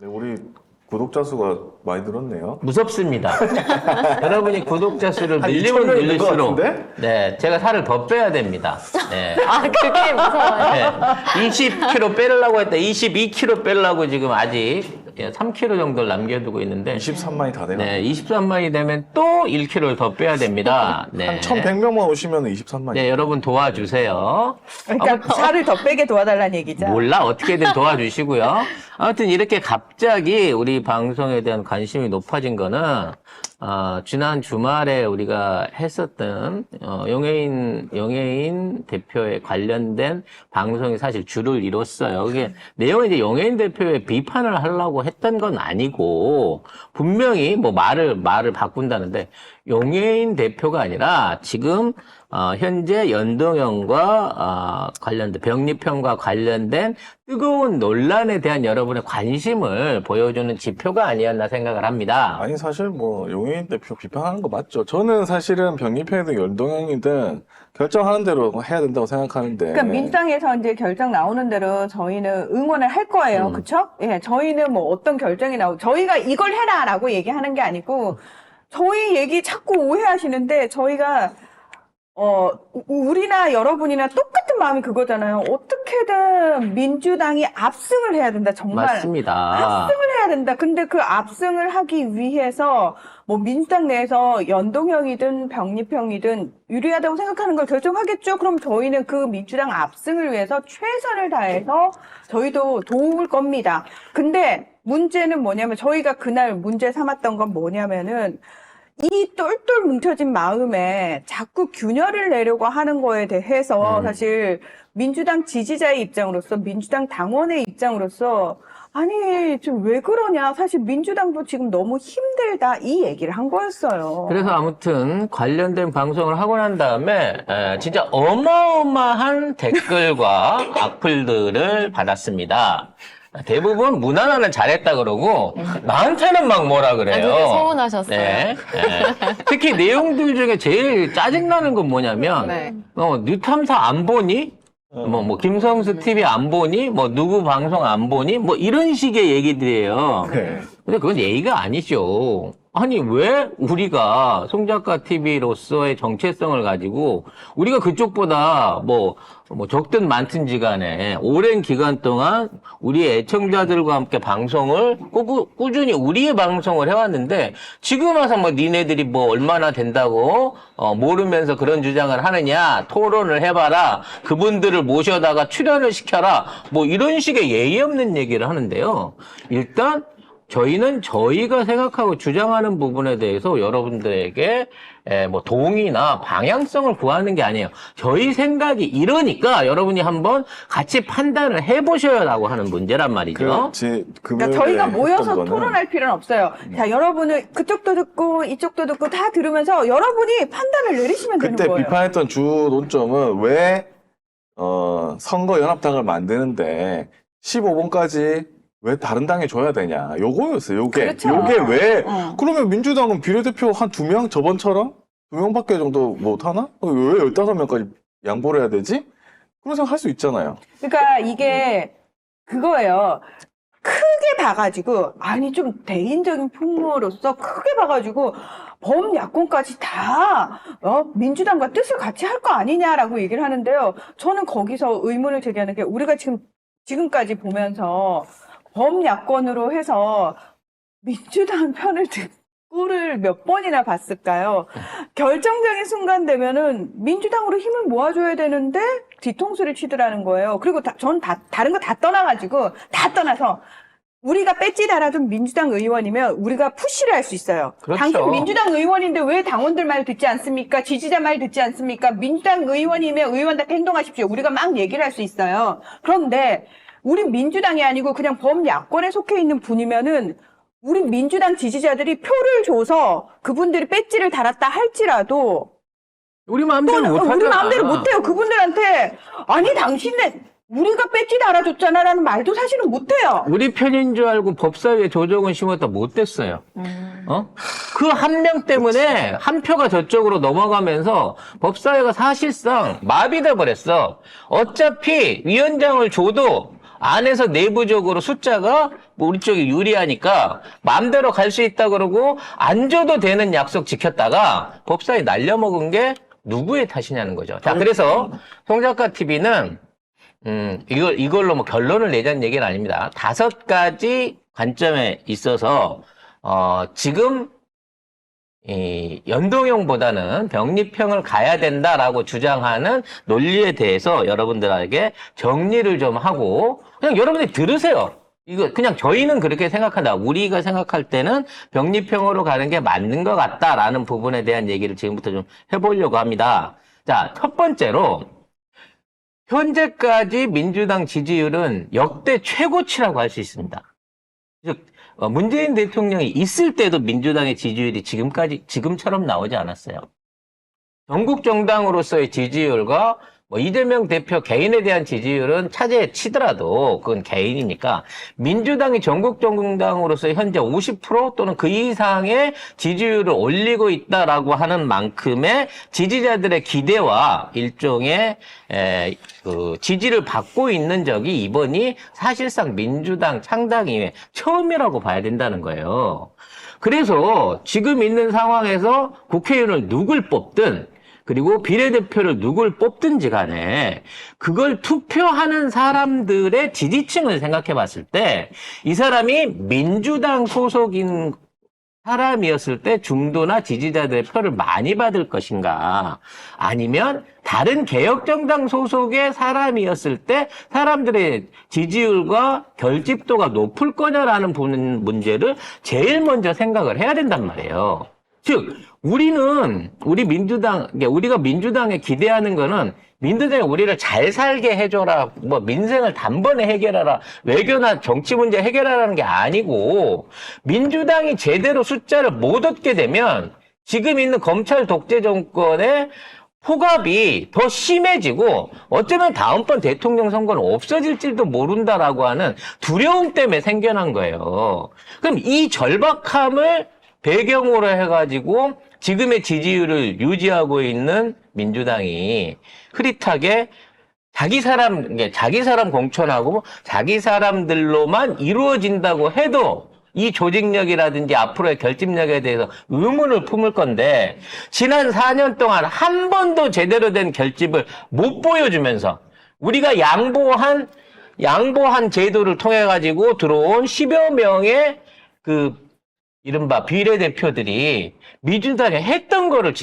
네, 우리 구독자 수가 많이 늘었네요. 무섭습니다. 여러분이 구독자 수를 한 늘리면 2,000 명이 늘것 늘릴수록 같은데? 네, 제가 살을 더 빼야 됩니다. 네. 아, 그게 무서워요? 네. 20kg 빼려고 했다. 22kg 빼려고 지금 아직 3kg 정도를 남겨두고 있는데 23만이 다 되나? 네, 23만이 되면 또 1kg를 더 빼야 됩니다. 네. 한 1,100명만 오시면 23만이. 네, 여러분 도와주세요. 그러니까 살을 더 빼게 도와달라는 얘기죠. 몰라 어떻게든 도와주시고요. 아무튼 이렇게 갑자기 우리 방송에 대한 관심이 높아진 거는 지난 주말에 우리가 했었던 영예인 대표에 관련된 방송이 사실 줄을 이뤘어요. 그게 내용은 이제 영예인 대표의 비판을 하려고 했던 건 아니고 분명히 뭐 말을 바꾼다는데 영예인 대표가 아니라 지금 현재 연동형과 관련된 병리편과 관련된 뜨거운 논란에 대한 여러분의 관심을 보여주는 지표가 아니었나 생각을 합니다. 아니 사실 뭐 용해인 대표 비판하는 거 맞죠. 저는 사실은 병리편이든 연동형이든 결정하는 대로 해야 된다고 생각하는데. 그러니까 민주당에서 이제 결정 나오는 대로 저희는 응원을 할 거예요. 그렇죠? 예, 저희는 뭐 어떤 결정이 저희가 이걸 해라라고 얘기하는 게 아니고 저희 얘기 자꾸 오해하시는데 저희가 우리나 여러분이나 똑같은 마음이 그거잖아요. 어떻게든 민주당이 압승을 해야 된다. 정말. 맞습니다. 압승을 해야 된다. 근데 그 압승을 하기 위해서 뭐 민주당 내에서 연동형이든 병립형이든 유리하다고 생각하는 걸 결정하겠죠. 그럼 저희는 그 민주당 압승을 위해서 최선을 다해서 저희도 도울 겁니다. 근데 문제는 뭐냐면 저희가 그날 문제 삼았던 건 뭐냐면은 이 똘똘 뭉쳐진 마음에 자꾸 균열을 내려고 하는 거에 대해서 사실 민주당 지지자의 입장으로서 민주당 당원의 입장으로서 아니 좀 왜 그러냐 사실 민주당도 지금 너무 힘들다 이 얘기를 한 거였어요. 그래서 아무튼 관련된 방송을 하고 난 다음에 진짜 어마어마한 댓글과 악플들을 받았습니다. 대부분 무난하는 잘했다 그러고 나한테는 막 뭐라 그래요. 되게 서운하셨어요. 네. 특히 내용들 중에 제일 짜증나는 건 뭐냐면 네. 뉴탐사 안 보니? 뭐 김성수 TV 안 보니? 뭐 누구 방송 안 보니? 뭐 이런 식의 얘기들이에요. 네. 근데 그건 예의가 아니죠. 아니 왜 우리가 송작가 TV로서의 정체성을 가지고 우리가 그쪽보다 뭐 적든 많든지 간에 오랜 기간 동안 우리의 애청자들과 함께 방송을 꾸준히 우리의 방송을 해왔는데 지금 와서 뭐 니네들이 뭐 얼마나 된다고 모르면서 그런 주장을 하느냐 토론을 해봐라 그분들을 모셔다가 출연을 시켜라 뭐 이런 식의 예의 없는 얘기를 하는데요. 일단 저희는 저희가 생각하고 주장하는 부분에 대해서 여러분들에게 뭐 동의나 방향성을 구하는 게 아니에요. 저희 생각이 이러니까 여러분이 한번 같이 판단을 해보셔야라고 하는 문제란 말이죠. 그러니까 저희가 모여서 토론할 필요는 없어요. 자, 여러분은 그쪽도 듣고 이쪽도 듣고 다 들으면서 여러분이 판단을 내리시면 되는 그때 거예요. 비판했던 주 논점은 왜 선거연합당을 만드는데 15번까지 왜 다른 당에 줘야 되냐 요거였어요. 요게 그렇죠. 요게 왜 그러면 민주당은 비례대표 한 2명 저번처럼 2명밖에 정도 못 하나? 왜 15명까지 양보를 해야 되지? 그런 생각 할 수 있잖아요. 그러니까 이게 그거예요. 크게 봐가지고 아니 좀 대인적인 풍모로서 크게 봐가지고 범야권까지 다 민주당과 뜻을 같이 할 거 아니냐라고 얘기를 하는데요. 저는 거기서 의문을 제기하는 게 우리가 지금까지 보면서 범야권으로 해서 민주당 편을 듣고를 몇 번이나 봤을까요? 결정적인 순간 되면은 민주당으로 힘을 모아줘야 되는데 뒤통수를 치더라는 거예요. 그리고 전 다른 거 다 떠나서 우리가 배지 달아준 민주당 의원이면 우리가 푸시를 할 수 있어요. 그렇죠. 당신 민주당 의원인데 왜 당원들 말 듣지 않습니까? 지지자 말 듣지 않습니까? 민주당 의원이면 의원답게 행동하십시오. 우리가 막 얘기를 할 수 있어요. 그런데 우리 민주당이 아니고 그냥 범야권에 속해 있는 분이면은 우리 민주당 지지자들이 표를 줘서 그분들이 배지를 달았다 할지라도 우리 마음대로 못하잖아. 우리 마음대로 못해요. 그분들한테 아니 당신네 우리가 배지 달아줬잖아라는 말도 사실은 못해요. 우리 편인 줄 알고 법사위에 조정은 심었다 못됐어요. 그 한 명 때문에 한 표가 저쪽으로 넘어가면서 법사위가 사실상 마비돼 버렸어. 어차피 위원장을 줘도 안에서 내부적으로 숫자가 뭐 우리 쪽이 유리하니까 마음대로 갈 수 있다 그러고 안 줘도 되는 약속 지켰다가 법사위 날려먹은 게 누구의 탓이냐는 거죠. 자, 그래서 송작가 TV는 이걸로 뭐 결론을 내자는 얘기는 아닙니다. 5가지 관점에 있어서 지금 이 연동형보다는 병립형을 가야 된다라고 주장하는 논리에 대해서 여러분들에게 정리를 좀 하고 그냥 여러분들이 들으세요. 이거 그냥 저희는 그렇게 생각한다. 우리가 생각할 때는 병립형으로 가는 게 맞는 것 같다라는 부분에 대한 얘기를 지금부터 좀 해보려고 합니다. 자, 첫 번째로 현재까지 민주당 지지율은 역대 최고치라고 할 수 있습니다. 즉 문재인 대통령이 있을 때도 민주당의 지지율이 지금처럼 나오지 않았어요. 전국 정당으로서의 지지율과 뭐 이재명 대표 개인에 대한 지지율은 차제에 치더라도 그건 개인이니까 민주당이 전국 정당으로서 현재 50% 또는 그 이상의 지지율을 올리고 있다라고 하는 만큼의 지지자들의 기대와 일종의 그 지지를 받고 있는 적이 이번이 사실상 민주당 창당 이후에 처음이라고 봐야 된다는 거예요. 그래서 지금 있는 상황에서 국회의원을 누굴 뽑든 그리고 비례대표를 누굴 뽑든지 간에 그걸 투표하는 사람들의 지지층을 생각해 봤을 때 이 사람이 민주당 소속인 사람이었을 때 중도나 지지자들의 표를 많이 받을 것인가 아니면 다른 개혁정당 소속의 사람이었을 때 사람들의 지지율과 결집도가 높을 거냐라는 문제를 제일 먼저 생각을 해야 된단 말이에요. 즉 우리가 민주당에 기대하는 거는 민주당이 우리를 잘 살게 해줘라, 뭐 민생을 단번에 해결하라, 외교나 정치 문제 해결하라는 게 아니고 민주당이 제대로 숫자를 못 얻게 되면 지금 있는 검찰 독재 정권의 폭압이 더 심해지고 어쩌면 다음번 대통령 선거는 없어질지도 모른다라고 하는 두려움 때문에 생겨난 거예요. 그럼 이 절박함을 배경으로 해가지고 지금의 지지율을 유지하고 있는 민주당이 흐릿하게 자기 사람 공천하고 자기 사람들로만 이루어진다고 해도 이 조직력이라든지 앞으로의 결집력에 대해서 의문을 품을 건데 지난 4년 동안 한 번도 제대로 된 결집을 못 보여주면서 우리가 양보한 제도를 통해 가지고 들어온 10여 명의 이른바 비례대표들이 민주당이 했던 거를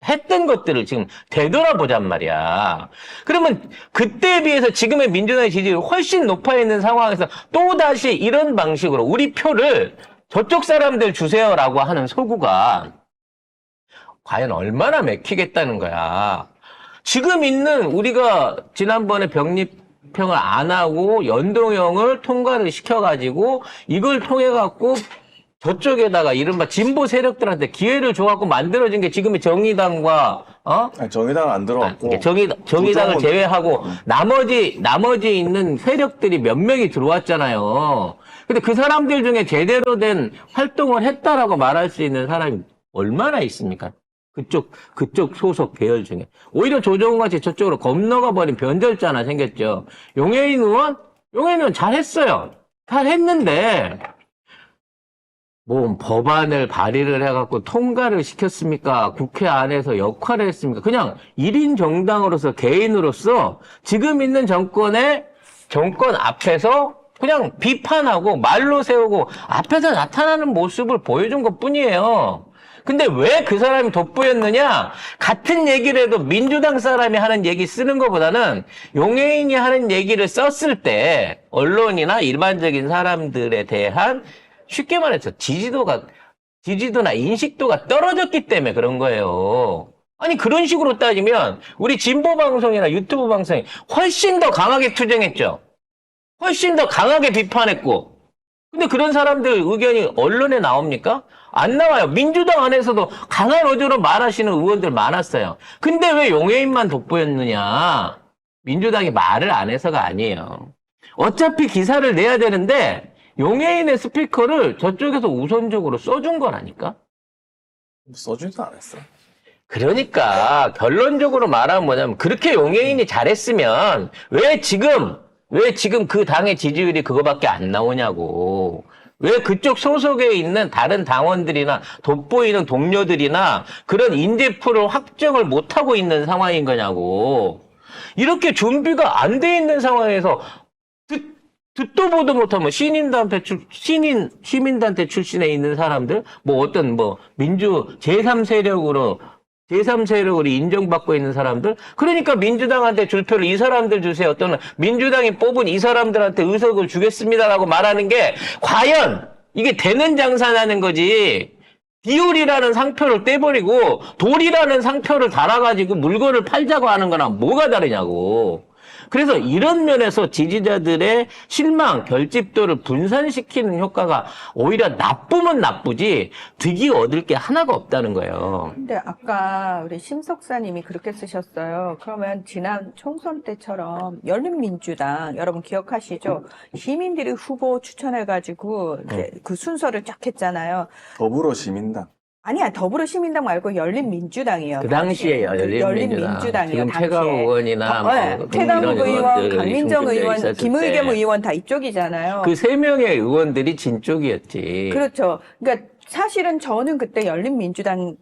했던 것들을 지금 되돌아보잔 말이야. 그러면 그때에 비해서 지금의 민주당의 지지율이 훨씬 높아 있는 상황에서 또다시 이런 방식으로 우리 표를 저쪽 사람들 주세요라고 하는 소구가 과연 얼마나 맥히겠다는 거야. 지금 있는 우리가 지난번에 병립형을 안 하고 연동형을 통과를 시켜가지고 이걸 통해갖고 저쪽에다가 이른바 진보 세력들한테 기회를 줘갖고 만들어진 게 지금의 정의당과 아니, 정의당은 안 들어갔고 정의당을 제외하고 나머지 있는 세력들이 몇 명이 들어왔잖아요. 근데 그 사람들 중에 제대로 된 활동을 했다라고 말할 수 있는 사람이 얼마나 있습니까? 그쪽 소속 계열 중에. 오히려 조정훈 같이 저쪽으로 건너가 버린 변절자 하나 생겼죠. 용해인 의원 잘했어요. 잘했는데 뭐 법안을 발의를 해갖고 통과를 시켰습니까? 국회 안에서 역할을 했습니까? 그냥 1인 정당으로서 개인으로서 지금 있는 정권 앞에서 그냥 비판하고 말로 세우고 앞에서 나타나는 모습을 보여준 것 뿐이에요. 근데 왜 그 사람이 돋보였느냐? 같은 얘기를 해도 민주당 사람이 하는 얘기 쓰는 것보다는 용해인이 하는 얘기를 썼을 때 언론이나 일반적인 사람들에 대한 쉽게 말해서 지지도나 인식도가 떨어졌기 때문에 그런 거예요. 아니 그런 식으로 따지면 우리 진보 방송이나 유튜브 방송이 훨씬 더 강하게 투쟁했죠. 훨씬 더 강하게 비판했고. 근데 그런 사람들 의견이 언론에 나옵니까? 안 나와요. 민주당 안에서도 강한 어조로 말하시는 의원들 많았어요. 근데 왜 용해인만 돋보였느냐? 민주당이 말을 안 해서가 아니에요. 어차피 기사를 내야 되는데 용해인의 스피커를 저쪽에서 우선적으로 써준 거라니까? 써주지도 않았어. 그러니까 결론적으로 말하면 뭐냐면 그렇게 용해인이 잘했으면 왜 지금 왜 지금 그 당의 지지율이 그거밖에 안 나오냐고. 왜 그쪽 소속에 있는 다른 당원들이나 돋보이는 동료들이나 그런 인재풀을 확정을 못하고 있는 상황인 거냐고. 이렇게 준비가 안 돼 있는 상황에서 듣도 보도 못하면 시민단체 출신에 있는 사람들, 뭐 어떤 제3세력으로 인정받고 있는 사람들, 그러니까 민주당한테 줄 표를 이 사람들 주세요. 또는 민주당이 뽑은 이 사람들한테 의석을 주겠습니다라고 말하는 게 과연 이게 되는 장사냐는 거지. 디올이라는 상표를 떼버리고 돌이라는 상표를 달아가지고 물건을 팔자고 하는 거랑 뭐가 다르냐고. 그래서 이런 면에서 지지자들의 실망, 결집도를 분산시키는 효과가 오히려 나쁘면 나쁘지 득이 얻을 게 하나가 없다는 거예요. 근데 아까 우리 심석사님이 그렇게 쓰셨어요. 그러면 지난 총선 때처럼 열린민주당 여러분 기억하시죠? 시민들이 후보 추천해가지고 이제 그 순서를 쫙 했잖아요. 더불어시민당. 아니야, 더불어시민당 말고 열린민주당이요. 그 당시에 열린민주당. 지금 최강 의원이나 최강 이런 의원, 의원들 강민정 중심되어 의원, 있었을 김의겸 때 의원 다 이쪽이잖아요. 그 세 명의 의원들이 진 쪽이었지. 그렇죠. 그러니까 사실은 저는 그때 열린민주당이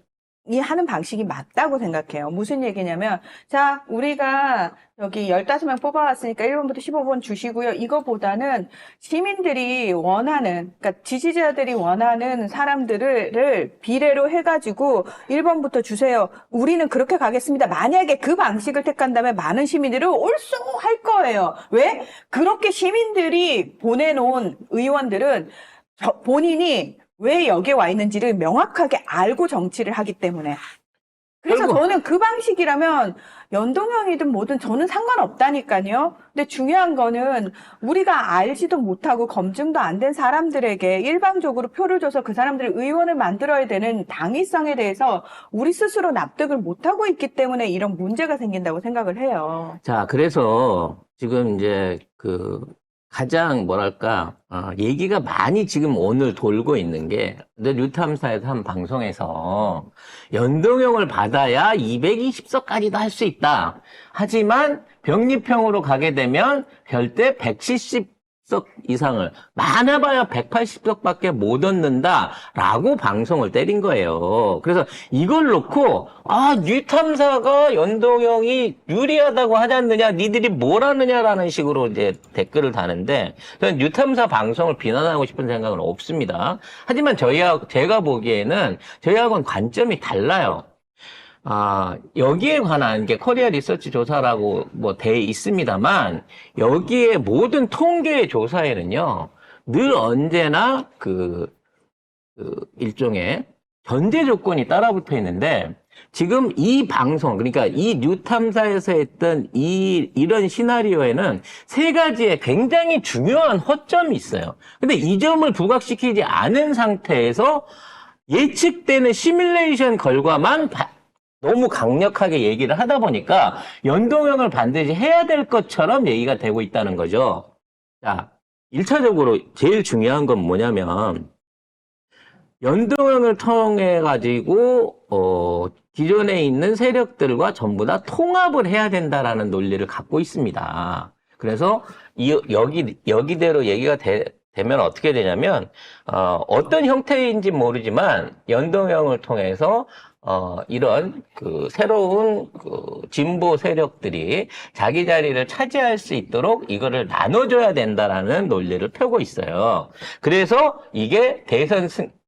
하는 방식이 맞다고 생각해요. 무슨 얘기냐면, 자, 우리가 여기 15명 뽑아왔으니까 1번부터 15번 주시고요. 이거보다는 시민들이 원하는, 그러니까 지지자들이 원하는 사람들을 비례로 해가지고 1번부터 주세요. 우리는 그렇게 가겠습니다. 만약에 그 방식을 택한다면 많은 시민들을 올소할 거예요. 왜? 그렇게 시민들이 보내놓은 의원들은 본인이 왜 여기에 와 있는지를 명확하게 알고 정치를 하기 때문에. 그래서 저는 그 방식이라면 연동형이든 뭐든 저는 상관없다니까요. 근데 중요한 거는 우리가 알지도 못하고 검증도 안 된 사람들에게 일방적으로 표를 줘서 그 사람들을 의원을 만들어야 되는 당위성에 대해서 우리 스스로 납득을 못하고 있기 때문에 이런 문제가 생긴다고 생각을 해요. 자, 그래서 지금 이제 가장 얘기가 많이 지금 오늘 돌고 있는 게, 뉴탐사에서 한 방송에서 연동형을 받아야 220석까지도 할 수 있다. 하지만 병립형으로 가게 되면 절대 170석 이상을, 많아봐야 180석밖에 못 얻는다라고 방송을 때린 거예요. 그래서 이걸 놓고 뉴탐사가 연동형이 유리하다고 하지 않느냐, 니들이 뭘 하느냐라는 식으로 이제 댓글을 다는데, 저는 뉴탐사 방송을 비난하고 싶은 생각은 없습니다. 하지만 제가 보기에는 저희하고는 관점이 달라요. 여기에 관한 게 코리아 리서치 조사라고 돼 있습니다만, 여기에 모든 통계 조사에는요, 늘 언제나 일종의 전제 조건이 따라붙어 있는데, 지금 이 방송, 그러니까 이 뉴탐사에서 했던 이런 시나리오에는 세 가지의 굉장히 중요한 허점이 있어요. 근데 이 점을 부각시키지 않은 상태에서 예측되는 시뮬레이션 결과만 너무 강력하게 얘기를 하다 보니까 연동형을 반드시 해야 될 것처럼 얘기가 되고 있다는 거죠. 자, 1차적으로 제일 중요한 건 뭐냐면, 연동형을 통해 가지고 기존에 있는 세력들과 전부 다 통합을 해야 된다라는 논리를 갖고 있습니다. 그래서 여기대로 얘기가 되면 어떻게 되냐면, 어떤 형태인지 모르지만 연동형을 통해서 이런 새로운 진보 세력들이 자기 자리를 차지할 수 있도록 이거를 나눠줘야 된다라는 논리를 펴고 있어요. 그래서 이게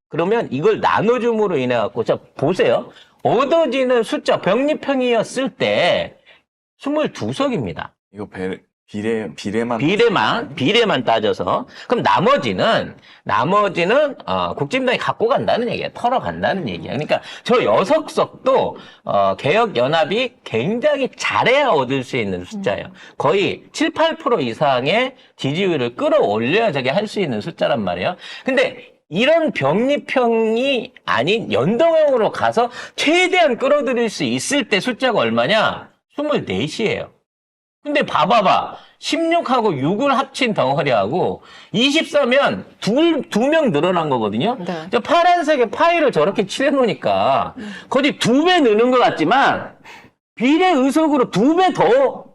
그러면 이걸 나눠줌으로 인해 갖고, 자, 보세요. 얻어지는 숫자, 병립형이었을 때 22석입니다. 이거 비례만 따져서. 그럼 나머지는 국진당이 갖고 간다는 얘기예요. 털어간다는 얘기예요. 그러니까 저 6석도 개혁연합이 굉장히 잘해야 얻을 수 있는 숫자예요. 거의 7, 8% 이상의 지지율을 끌어올려야 저게 할 수 있는 숫자란 말이에요. 근데 이런 병립형이 아닌 연동형으로 가서 최대한 끌어들일 수 있을 때 숫자가 얼마냐? 24이에요. 근데 봐봐봐. 16하고 6을 합친 덩어리하고 24면 두 명 늘어난 거거든요. 네. 저 파란색의 파이를 저렇게 칠해놓으니까 거의 2배 느는 것 같지만 비례 의석으로 2배 더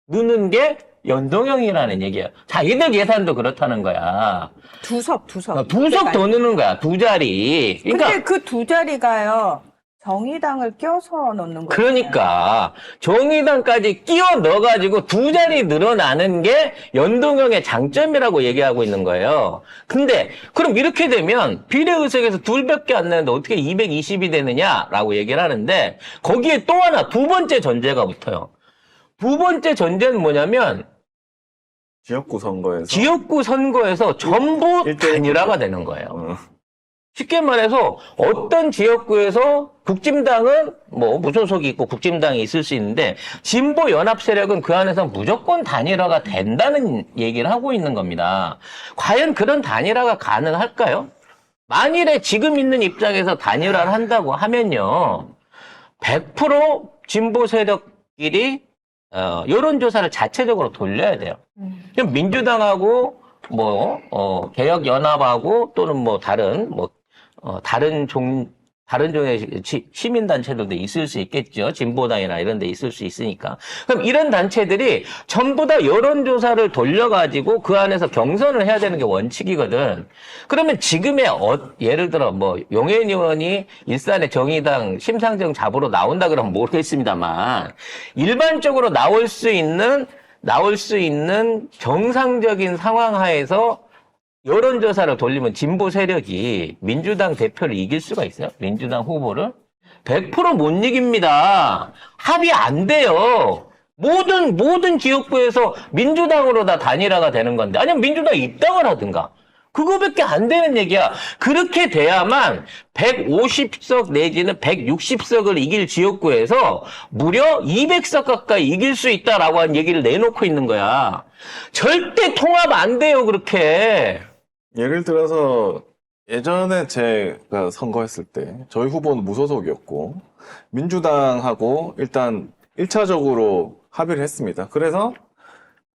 느는 게 연동형이라는 얘기야. 자기들 계산도 그렇다는 거야. 두 석. 두 석 더 넣는 거야. 두 자리. 그러니까 근데 그 두 자리가요, 정의당을 껴서 넣는 거예요. 그러니까 정의당까지 끼워 넣어가지고 두 자리 늘어나는 게 연동형의 장점이라고 얘기하고 있는 거예요. 근데 그럼 이렇게 되면 비례의석에서 둘밖에 안 나는데 어떻게 220이 되느냐라고 얘기를 하는데 거기에 또 하나 두 번째 전제가 붙어요. 두 번째 전제는 뭐냐면 지역구 선거에서 지역구 선거에서 전부 단일화가 되는 거예요. 쉽게 말해서 어떤 지역구에서 국진당은 뭐 무소속이 있고 국진당이 있을 수 있는데 진보 연합 세력은 그 안에서 무조건 단일화가 된다는 얘기를 하고 있는 겁니다. 과연 그런 단일화가 가능할까요? 만일에 지금 있는 입장에서 단일화를 한다고 하면요. 100% 진보 세력끼리 여론조사를 자체적으로 돌려야 돼요. 그럼 민주당하고 개혁연합하고 또는 다른 종의 시민단체들도 있을 수 있겠죠. 진보당이나 이런 데 있을 수 있으니까. 그럼 이런 단체들이 전부 다 여론조사를 돌려가지고 그 안에서 경선을 해야 되는 게 원칙이거든. 그러면 지금의, 예를 들어, 용해인 의원이 일산의 정의당 심상정 잡으러 나온다 그러면 모르겠습니다만, 일반적으로 나올 수 있는 정상적인 상황 하에서 여론조사를 돌리면 진보 세력이 민주당 대표를 이길 수가 있어요? 민주당 후보를? 100% 못 이깁니다. 합의 안 돼요. 모든 지역구에서 민주당으로 다 단일화가 되는 건데, 아니면 민주당 입당을 하든가. 그거밖에 안 되는 얘기야. 그렇게 돼야만 150석 내지는 160석을 이길 지역구에서 무려 200석 가까이 이길 수 있다라고 하는 얘기를 내놓고 있는 거야. 절대 통합 안 돼요, 그렇게. 예를 들어서 예전에 제가 선거했을 때 저희 후보는 무소속이었고 민주당하고 일단 1차적으로 합의를 했습니다. 그래서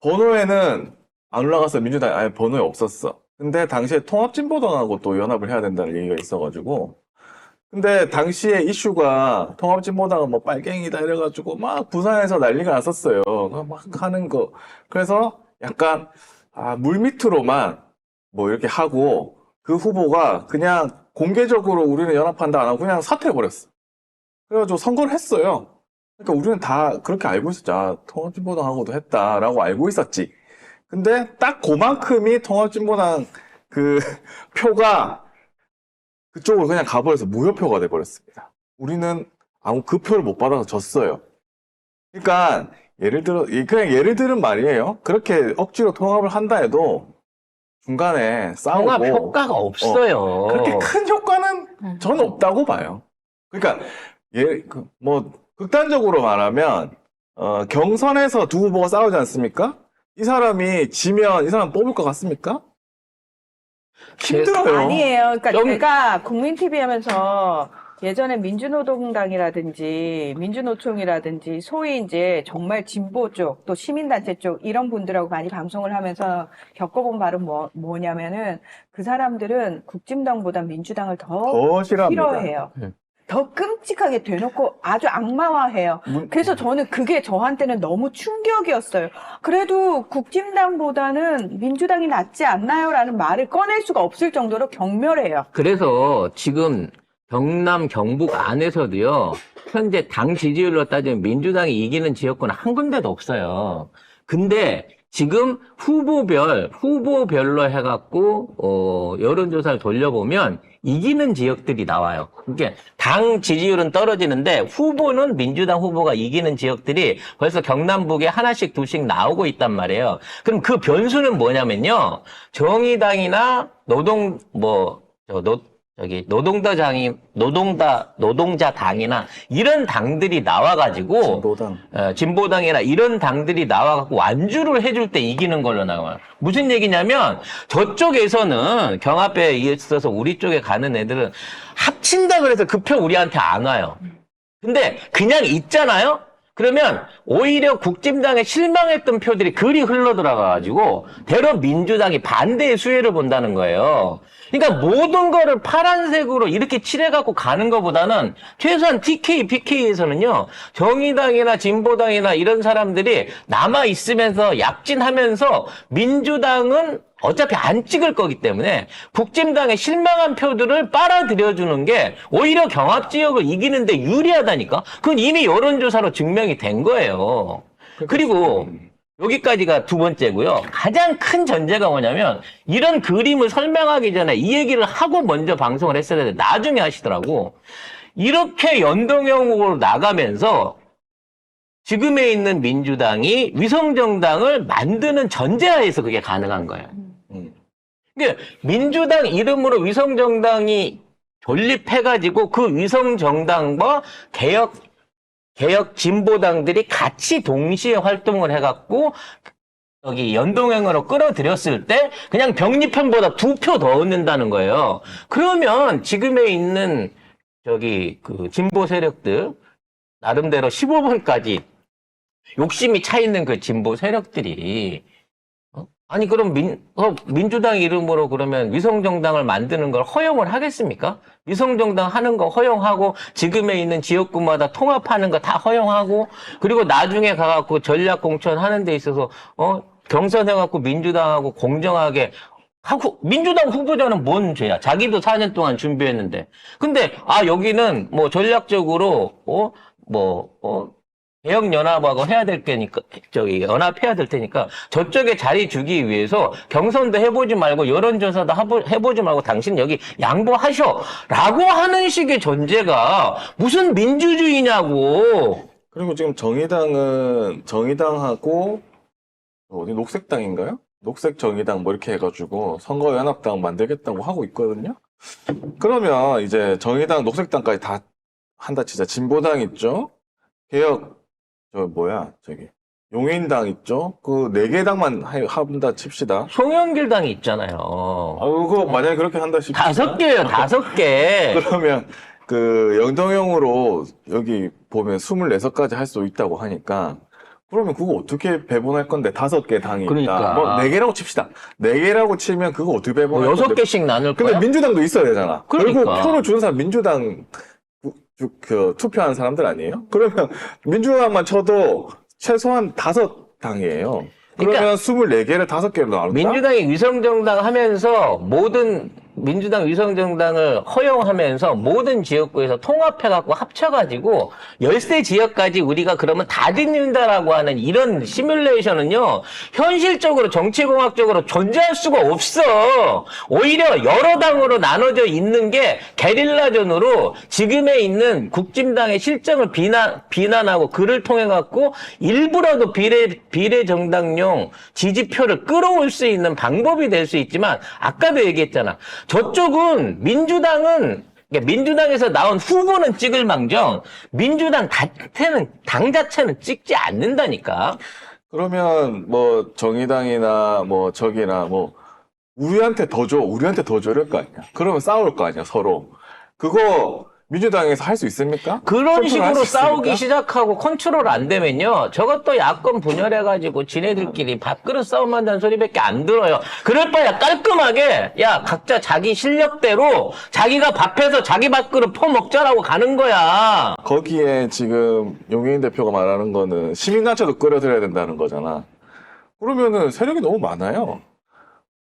번호에는 안 올라가서 민주당이 아예 번호에 없었어. 근데 당시에 통합진보당하고 또 연합을 해야 된다는 얘기가 있어가지고 근데 당시에 이슈가 통합진보당은 뭐 빨갱이다 이래가지고 막 부산에서 난리가 났었어요. 막 하는 거. 그래서 약간 물밑으로만 뭐 이렇게 하고 그 후보가 그냥 공개적으로 우리는 연합한다 안 하고 그냥 사퇴해버렸어. 그래가지고 선거를 했어요. 그러니까 우리는 다 그렇게 알고 있었지. 통합진보당하고도 했다라고 알고 있었지. 근데 딱 그만큼이 통합진보당 그 표가 그쪽으로 그냥 가버려서 무효표가 돼버렸습니다. 우리는 아무 그 표를 못 받아서 졌어요. 그러니까 그냥 예를 들은 말이에요. 그렇게 억지로 통합을 한다 해도 중간에 싸우고 통합 효과가 없어요. 그렇게 큰 효과는 저는 없다고 봐요. 그러니까 극단적으로 말하면 경선에서 두 후보가 싸우지 않습니까? 이 사람이 지면 이 사람 뽑을 것 같습니까? 힘들어요. 아니에요. 그러니까 제가 국민TV 하면서 예전에 민주노동당이라든지 민주노총이라든지 소위 이제 정말 진보 쪽 또 시민단체 쪽 이런 분들하고 많이 방송을 하면서 겪어본 바는 뭐냐면은 그 사람들은 국진당보다 민주당을 더 싫어합니다. 싫어해요. 더 끔찍하게 대놓고 아주 악마화해요. 그래서 저는 그게 저한테는 너무 충격이었어요. 그래도 국진당보다는 민주당이 낫지 않나요? 라는 말을 꺼낼 수가 없을 정도로 격렬해요. 그래서 지금 경남, 경북 안에서도요, 현재 당 지지율로 따지면 민주당이 이기는 지역구는 한 군데도 없어요. 근데 지금 후보별로 해갖고, 여론조사를 돌려보면 이기는 지역들이 나와요. 그러니까 당 지지율은 떨어지는데 후보는 민주당 후보가 이기는 지역들이 벌써 경남북에 하나씩 둘씩 나오고 있단 말이에요. 그럼 그 변수는 뭐냐면요. 정의당이나 노동자당이나 이런 당들이 나와가지고 진보당이나 이런 당들이 나와갖고 완주를 해줄 때 이기는 걸로 나와요. 무슨 얘기냐면 저쪽에서는 경합에 있어서 우리 쪽에 가는 애들은 합친다 그래서 그 표 우리한테 안 와요. 근데 그냥 있잖아요. 그러면 오히려 국진당에 실망했던 표들이 그리 흘러들어가가지고 대러 민주당이 반대의 수혜를 본다는 거예요. 그러니까 모든 거를 파란색으로 이렇게 칠해갖고 가는 것보다는 최소한 TK, PK에서는요, 정의당이나 진보당이나 이런 사람들이 남아있으면서 약진하면서 민주당은 어차피 안 찍을 거기 때문에 국진당의 실망한 표들을 빨아들여주는 게 오히려 경합지역을 이기는데 유리하다니까? 그건 이미 여론조사로 증명이 된 거예요. 그리고 여기까지가 두 번째고요. 가장 큰 전제가 뭐냐면 이런 그림을 설명하기 전에 이 얘기를 하고 먼저 방송을 했어야 되는데 나중에 하시더라고. 이렇게 연동형으로 나가면서 지금에 있는 민주당이 위성정당을 만드는 전제하에서 그게 가능한 거예요. 그러니까 민주당 이름으로 위성정당이 존립해가지고 그 위성정당과 개혁 진보당들이 같이 동시에 활동을 해갖고 여기 연동형으로 끌어들였을 때 그냥 병립형보다 2표 더 얻는다는 거예요. 그러면 지금에 있는 저기 그 진보 세력들 나름대로 15번까지 욕심이 차 있는 그 진보 세력들이 아니 그럼 민주당 이름으로 그러면 위성정당을 만드는 걸 허용을 하겠습니까? 위성정당 하는 거 허용하고 지금에 있는 지역구마다 통합하는 거 다 허용하고 그리고 나중에 가갖고 전략공천 하는 데 있어서 경선해갖고 민주당하고 공정하게 하고 민주당 후보자는 뭔 죄야? 자기도 4년 동안 준비했는데 근데 여기는 뭐 전략적으로 개혁연합하고 해야 될 테니까, 연합해야 될 테니까, 저쪽에 자리 주기 위해서 경선도 해보지 말고, 여론조사도 해보지 말고, 당신 여기 양보하셔! 라고 하는 식의 전제가 무슨 민주주의냐고! 그리고 지금 정의당하고, 녹색당인가요? 녹색정의당 뭐 이렇게 해가지고 선거연합당 만들겠다고 하고 있거든요? 그러면 이제 정의당, 녹색당까지 다 한다 치자. 진보당 있죠? 용인당 있죠? 그 4개 당만 한다 칩시다. 송영길당이 있잖아요. 그거 만약에 그렇게 한다 칩시다. 5개예요, 5개. 그러면 그 연동형으로 여기 보면 24석까지 할 수 있다고 하니까 그러면 그거 어떻게 배분할 건데 5개 당이 있다. 그러니까. 뭐 4개라고 칩시다. 4개라고 치면 그거 어떻게 배분할 뭐 건데. 6개씩 나눌 근데 거야? 민주당도 있어야 되잖아. 그러니까. 결국 표를 주는 사람 민주당 투표하는 사람들 아니에요? 그러면 민주당만 쳐도 최소한 5당이에요. 그러면 그러니까 24개를 5개로 나눈다? 민주당이 위성정당 하면서 민주당 위성정당을 허용하면서 모든 지역구에서 통합해갖고 합쳐가지고 열세 지역까지 우리가 그러면 다 뒤진다라고 하는 이런 시뮬레이션은요, 현실적으로 정치공학적으로 존재할 수가 없어. 오히려 여러 당으로 나눠져 있는 게 게릴라전으로 지금에 있는 국진당의 실정을 비난하고 그를 통해갖고 일부라도 비례정당용 지지표를 끌어올 수 있는 방법이 될 수 있지만 아까도 얘기했잖아. 저쪽은 민주당에서 나온 후보는 찍을 망정 민주당 당 자체는 찍지 않는다니까. 그러면 뭐 정의당이나 뭐 저기나 뭐 우리한테 더 줘 이럴 거 아니야. 그러면 싸울 거 아니야 서로. 그거 민주당에서 할 수 있습니까? 그런 컨트롤할 식으로 수 싸우기 있습니까? 시작하고 컨트롤 안 되면요, 저것도 야권 분열해가지고 지네들끼리 밥그릇 싸움 한다는 소리밖에 안 들어요. 그럴 바야 깔끔하게 각자 자기 실력대로 자기가 밥해서 자기 밥그릇 퍼먹자라고 가는 거야. 거기에 지금 용해인 대표가 말하는 거는 시민단체도 끌어들여야 된다는 거잖아. 그러면은 세력이 너무 많아요.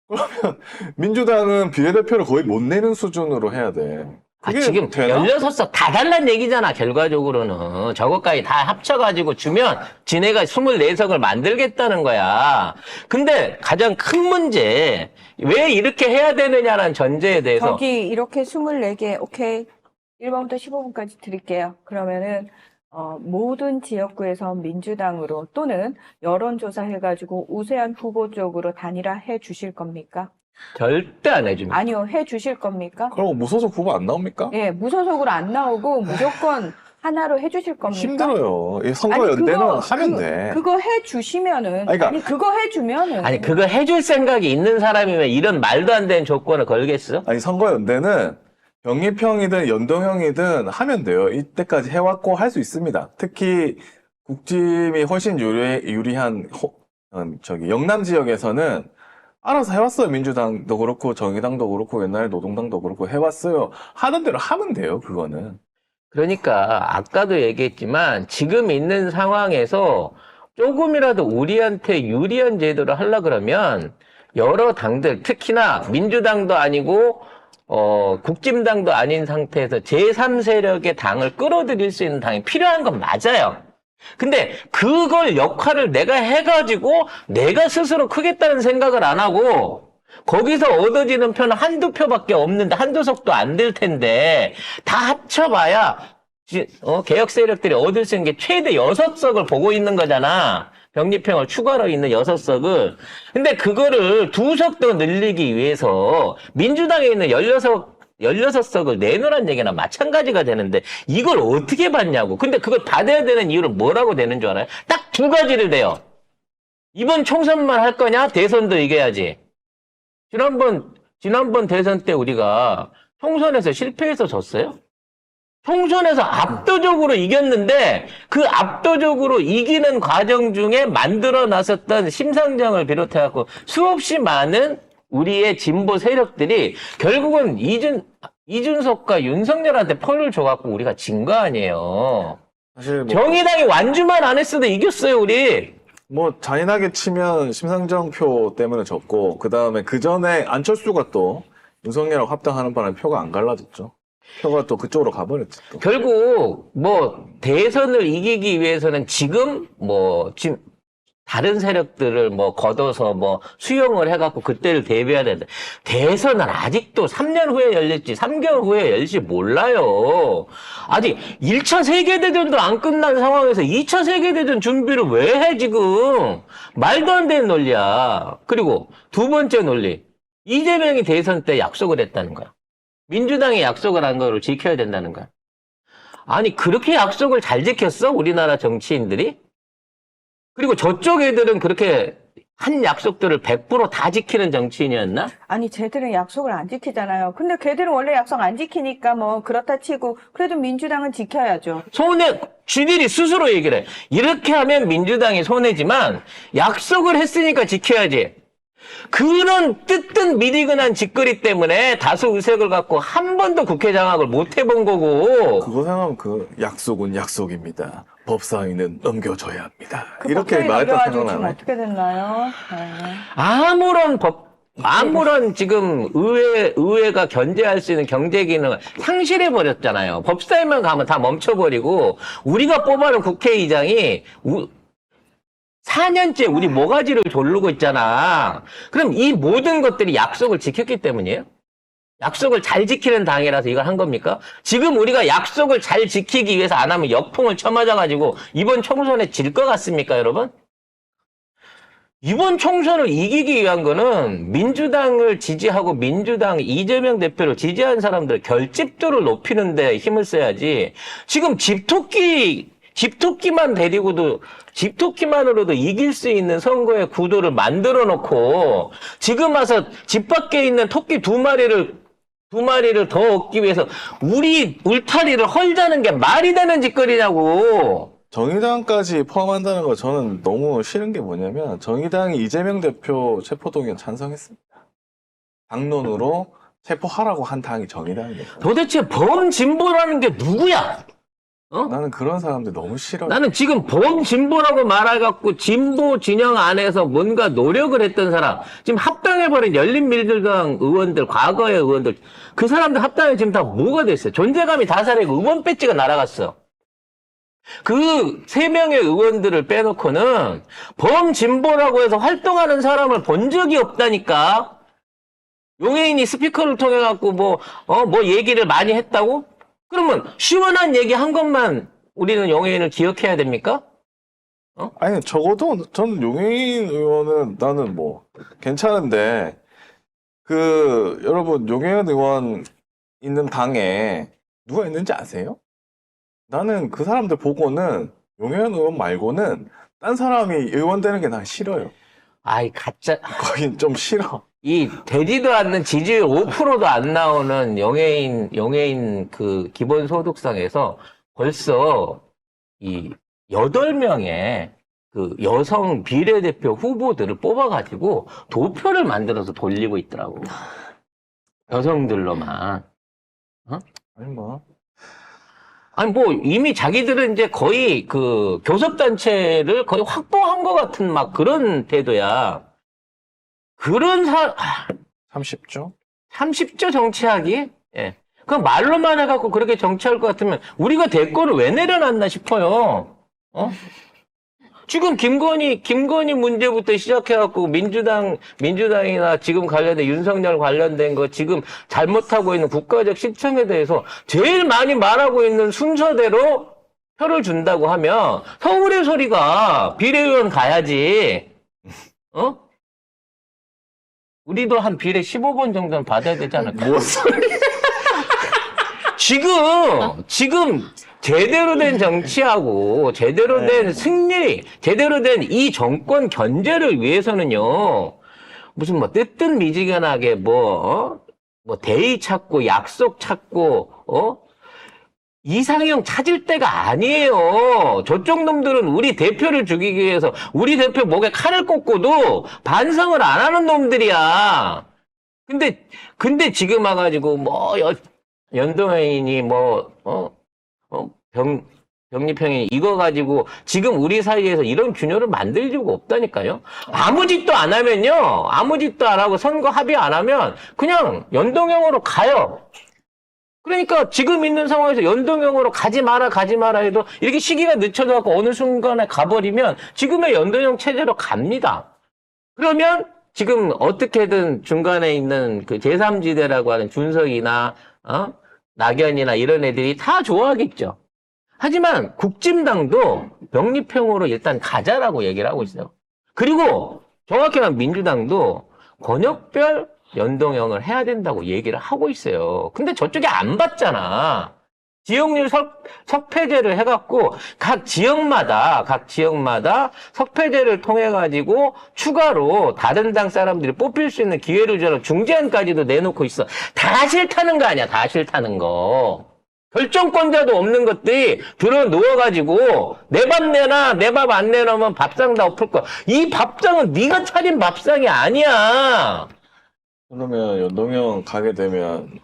그러면 민주당은 비례대표를 거의 못 내는 수준으로 해야 돼. 그게 지금 되나? 16석 다 달란 얘기잖아, 결과적으로는. 저것까지 다 합쳐가지고 주면 지네가 24석을 만들겠다는 거야. 근데 가장 큰 문제, 왜 이렇게 해야 되느냐라는 전제에 대해서. 저기 이렇게 24개, 오케이. 1번부터 15번까지 드릴게요. 그러면은, 모든 지역구에서 민주당으로 또는 여론조사 해가지고 우세한 후보 쪽으로 단일화 해 주실 겁니까? 절대 안 해줍니다. 아니요, 해 주실 겁니까? 그럼 무소속 후보 안 나옵니까? 예, 무소속으로 안 나오고 무조건 하나로 해 주실 겁니까? 힘들어요. 이 선거연대는 하면 돼. 그거 해 주시면은, 그러니까- 그거 해 주면은. 아니, 그거 해줄 생각이 있는 사람이면 이런 말도 안 되는 조건을 걸겠어? 아니 선거연대는 병립형이든 연동형이든 하면 돼요. 이때까지 해왔고 할 수 있습니다. 특히 국짐이 훨씬 유리한 영남 지역에서는 알아서 해왔어요. 민주당도 그렇고 정의당도 그렇고 옛날에 노동당도 그렇고 해왔어요. 하는 대로 하면 돼요. 그거는. 그러니까 아까도 얘기했지만 지금 있는 상황에서 조금이라도 우리한테 유리한 제도를 하려 그러면 여러 당들, 특히나 민주당도 아니고 국진당도 아닌 상태에서 제3세력의 당을 끌어들일 수 있는 당이 필요한 건 맞아요. 근데 그걸 역할을 내가 해가지고 내가 스스로 크겠다는 생각을 안 하고 거기서 얻어지는 표는 한두 표밖에 없는데 한두 석도 안 될 텐데 다 합쳐봐야 개혁 세력들이 얻을 수 있는 게 최대 6석을 보고 있는 거잖아. 병립형을 추가로 있는 6석을. 근데 그거를 2석 더 늘리기 위해서 민주당에 있는 16석을 내놓으란 얘기나 마찬가지가 되는데 이걸 어떻게 받냐고. 근데 그걸 받아야 되는 이유를 뭐라고 되는 줄 알아요? 딱 두 가지를 돼요. 이번 총선만 할 거냐? 대선도 이겨야지. 지난번 대선 때 우리가 총선에서 실패해서 졌어요? 총선에서 압도적으로 이겼는데 그 압도적으로 이기는 과정 중에 만들어 놨었던 심상정을 비롯해갖고 수없이 많은 우리의 진보 세력들이 결국은 이준석과 윤석열한테 펄을 줘갖고 우리가 진 거 아니에요. 사실 뭐, 정의당이 완주만 안 했어도 이겼어요, 우리. 뭐 잔인하게 치면 심상정 표 때문에 졌고 그 다음에 그 전에 안철수가 또 윤석열하고 합당하는 바람에 표가 안 갈라졌죠. 표가 또 그쪽으로 가버렸지. 또. 결국 뭐 대선을 이기기 위해서는 지금 다른 세력들을 걷어서 수용을 해갖고 그때를 대비해야 된다. 대선은 아직도 3년 후에 열릴지 3개월 후에 열릴지 몰라요. 아직 1차 세계대전도 안 끝난 상황에서 2차 세계대전 준비를 왜 해 지금. 말도 안 되는 논리야. 그리고 두 번째 논리. 이재명이 대선 때 약속을 했다는 거야. 민주당이 약속을 한 거를 지켜야 된다는 거야. 아니 그렇게 약속을 잘 지켰어? 우리나라 정치인들이? 그리고 저쪽 애들은 그렇게 한 약속들을 100% 다 지키는 정치인이었나? 아니, 쟤들은 약속을 안 지키잖아요. 근데 걔들은 원래 약속 안 지키니까 그렇다 치고, 그래도 민주당은 지켜야죠. 쥐들이 스스로 얘기를 해. 이렇게 하면 민주당이 손해지만 약속을 했으니까 지켜야지. 그런 뜨뜻 미지근한 짓거리 때문에 다수 의석을 갖고 한 번도 국회 장악을 못 해본 거고. 그거 생각하면 그 약속은 약속입니다. 법사위는 넘겨줘야 합니다. 그 이렇게 법사위 말했다 넘겨가지고 지금 생각나네. 어떻게 됐나요? 네. 아무런 지금 의회가 견제할 수 있는 경제 기능을 상실해 버렸잖아요. 법사위만 가면 다 멈춰버리고 우리가 뽑아놓은 국회의장이 4년째 우리 모가지를 조르고 있잖아. 그럼 이 모든 것들이 약속을 지켰기 때문이에요? 약속을 잘 지키는 당이라서 이걸 한 겁니까? 지금 우리가 약속을 잘 지키기 위해서 안 하면 역풍을 쳐맞아가지고 이번 총선에 질 것 같습니까, 여러분? 이번 총선을 이기기 위한 거는 민주당을 지지하고 민주당 이재명 대표를 지지한 사람들 결집도를 높이는 데 힘을 써야지. 지금 집토끼만 데리고도 집토끼만으로도 이길 수 있는 선거의 구도를 만들어 놓고 지금 와서 집 밖에 있는 토끼 두 마리를 더 얻기 위해서 우리 울타리를 헐자는 게 말이 되는 짓거리냐고. 정의당까지 포함한다는 거 저는 너무 싫은 게 뭐냐면 정의당이 이재명 대표 체포동의안 찬성했습니다. 당론으로 체포하라고 한 당이 정의당입니다. 도대체 범진보라는 게 누구야? 나는 그런 사람들 너무 싫어. 나는 지금 범진보라고 말해갖고 진보 진영 안에서 뭔가 노력을 했던 사람, 지금 합당해버린 열린민주당 의원들, 과거의 의원들, 그 사람들 합당해 지금 다 뭐가 됐어요? 존재감이 다 사라지고 의원 배지가 날아갔어. 그 3명의 의원들을 빼놓고는 범진보라고 해서 활동하는 사람을 본 적이 없다니까. 용해인이 스피커를 통해갖고 뭐 얘기를 많이 했다고? 그러면 시원한 얘기 한 것만 우리는 용해인을 기억해야 됩니까? 아니 적어도 저는 용해인 의원은 나는 괜찮은데 여러분 용해인 의원 있는 당에 누가 있는지 아세요? 나는 그 사람들 보고는 용해인 의원 말고는 딴 사람이 의원 되는 게 난 싫어요. 아이 가짜. 거긴 좀 싫어. 이 되지도 않는 지지율 5%도 안 나오는 용해인 그 기본소득상에서 벌써 이 8명의 그 여성 비례대표 후보들을 뽑아가지고 도표를 만들어서 돌리고 있더라고. 여성들로만. 아니 뭐 아니, 뭐, 이미 자기들은 이제 거의 그 교섭단체를 거의 확보한 것 같은 막 그런 태도야. 그런 30조? 30조 정치하기? 예. 그 말로만 해갖고 그렇게 정치할 것 같으면 우리가 대권을 왜 내려놨나 싶어요. 어? 지금 김건희 문제부터 시작해갖고 민주당이나 지금 관련된 윤석열 관련된 거 지금 잘못하고 있는 국가적 실정에 대해서 제일 많이 말하고 있는 순서대로 표를 준다고 하면 서울의 소리가 비례의원 가야지. 어? 우리도 한 비례 15번 정도는 받아야 되지 않을까? 뭐 소리? 지금 제대로 된 정치하고 제대로 된 승리, 제대로 된 이 정권 견제를 위해서는요. 무슨 뭐 뜨뜻미지근하게 뭐 대의 찾고 약속 찾고 이상형 찾을 때가 아니에요. 저쪽 놈들은 우리 대표를 죽이기 위해서 우리 대표 목에 칼을 꽂고도 반성을 안 하는 놈들이야. 근데 지금 와가지고 연동형이니 병립형이 이거 가지고 지금 우리 사이에서 이런 균열을 만들 이유가 없다니까요. 아무 짓도 안 하면요. 아무 짓도 안 하고 선거 합의 안 하면 그냥 연동형으로 가요. 그러니까 지금 있는 상황에서 연동형으로 가지 마라 해도 이렇게 시기가 늦춰져갖고 어느 순간에 가버리면 지금의 연동형 체제로 갑니다. 그러면 지금 어떻게든 중간에 있는 그 제3지대라고 하는 준석이나 낙연이나 이런 애들이 다 좋아하겠죠. 하지만 국진당도 병립형으로 일단 가자라고 얘기를 하고 있어요. 그리고 정확히 말하면 민주당도 권역별 연동형을 해야 된다고 얘기를 하고 있어요. 근데 저쪽이 안 받잖아. 지역률 석패제를 해갖고 각 지역마다 석패제를 통해가지고 추가로 다른 당 사람들이 뽑힐 수 있는 기회를 주는 중재안까지도 내놓고 있어. 다 싫다는 거 아니야. 다 싫다는 거. 결정권자도 없는 것들이 들어 누워가지고 내 밥 내놔, 내 밥 안 내놓으면 밥상 다 엎을 거야. 이 밥상은 네가 차린 밥상이 아니야. 그러면 연동형 가게 되면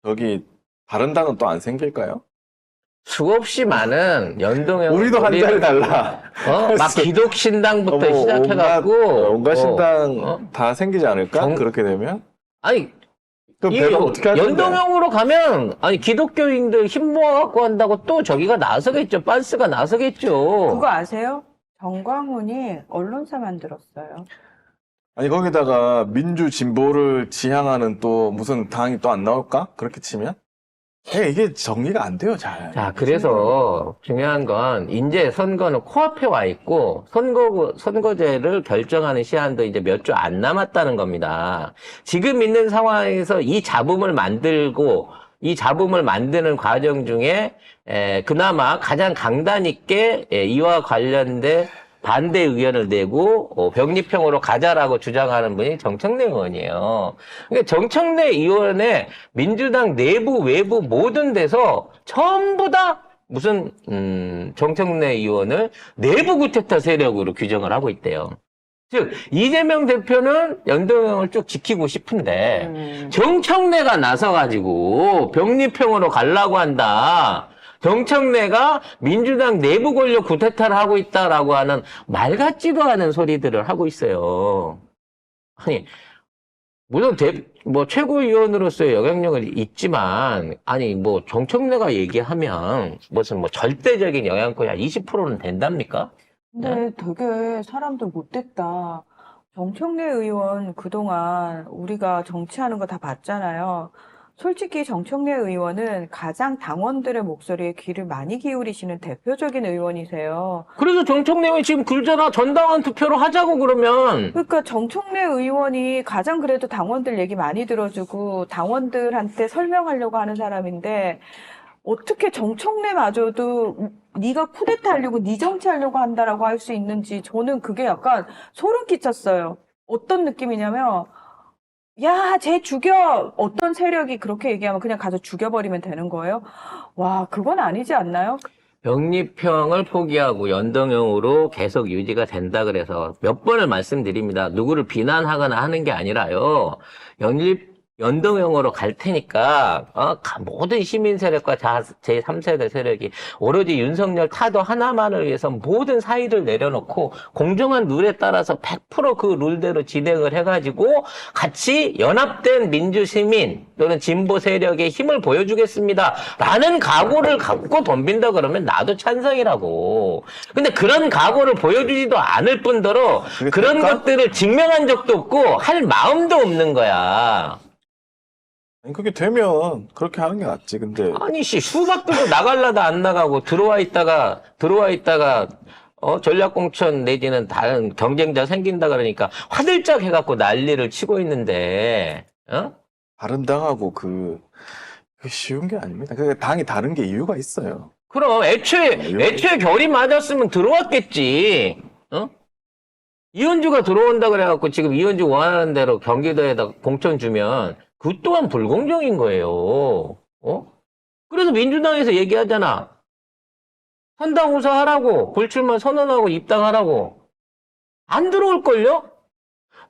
저기 다른 당은 또 안 생길까요? 수없이 많은 연동형 우리도 한 자리 달라. 막 기독신당부터 시작해갖고 온갖 신당 다 생기지 않을까? 그렇게 되면? 아니 그럼 이 배분 어떻게 할 건데? 연동형으로 가면 기독교인들 힘 모아갖고 한다고 또 저기가 나서겠죠. 빤스가 나서겠죠. 그거 아세요? 정광훈이 언론사 만들었어요. 아니 거기다가 민주 진보를 지향하는 또 무슨 당이 또 안 나올까? 그렇게 치면? 이게 정리가 안 돼요, 잘. 자, 그래서 중요한 건 이제 선거는 코앞에 와 있고 선거제를 결정하는 시한도 이제 몇 주 안 남았다는 겁니다. 지금 있는 상황에서 이 잡음을 만드는 과정 중에 그나마 가장 강단 있게 이와 관련된 반대 의견을 내고 병립형으로 가자라고 주장하는 분이 정청래 의원이에요. 그러니까 정청래 의원의 민주당 내부 외부 모든 데서 전부 다 무슨 정청래 의원을 내부 구테타 세력으로 규정을 하고 있대요. 즉 이재명 대표는 연동형을 쭉 지키고 싶은데 정청래가 나서가지고 병립형으로 가려고 한다. 정청래가 민주당 내부 권력 구태타를 하고 있다라고 하는 말 같지도 않은 소리들을 하고 있어요. 아니, 물론 최고위원으로서의 영향력은 있지만, 정청래가 얘기하면 무슨 절대적인 영향권이 한 20%는 된답니까? 근데 되게 사람들 못됐다. 정청래 의원 그동안 우리가 정치하는 거 다 봤잖아요. 솔직히 정청래 의원은 가장 당원들의 목소리에 귀를 많이 기울이시는 대표적인 의원이세요. 그래서 정청래 의원이 지금 글자나 전당원 투표로 하자고 그러면. 그러니까 정청래 의원이 가장 그래도 당원들 얘기 많이 들어주고 당원들한테 설명하려고 하는 사람인데 어떻게 정청래마저도 네가 쿠데타 하려고 네 정치하려고 한다라고 할 수 있는지 저는 그게 약간 소름 끼쳤어요. 어떤 느낌이냐면 야, 쟤 죽여! 어떤 세력이 그렇게 얘기하면 그냥 가서 죽여버리면 되는 거예요? 와, 그건 아니지 않나요? 병립형을 포기하고 연동형으로 계속 유지가 된다 그래서 몇 번을 말씀드립니다. 누구를 비난하거나 하는 게 아니라요. 연동형으로 갈 테니까 모든 시민 세력과 제3세대 세력이 오로지 윤석열 타도 하나만을 위해서 모든 사의를 내려놓고 공정한 룰에 따라서 100% 그 룰대로 진행을 해가지고 같이 연합된 민주시민 또는 진보 세력의 힘을 보여주겠습니다. 라는 각오를 갖고 덤빈다 그러면 나도 찬성이라고. 근데 그런 각오를 보여주지도 않을 뿐더러 그런 될까? 것들을 증명한 적도 없고 할 마음도 없는 거야. 아니, 그게 되면 그렇게 하는 게 낫지. 근데 아니, 수박 들고 나갈라다 안 나가고 들어와 있다가, 전략공천 내지는 다른 경쟁자 생긴다 그러니까 화들짝 해갖고 난리를 치고 있는데, 바른당하고 그게 쉬운 게 아닙니다. 그 당이 다른 게 이유가 있어요. 그럼 애초에 결이 맞았으면 들어왔겠지, 이현주가 들어온다 그래갖고 지금 이현주 원하는 대로 경기도에다 공천 주면 그 또한 불공정인 거예요. 그래서 민주당에서 얘기하잖아. 선당 후사하라고, 불출마 선언하고 입당하라고. 안 들어올걸요?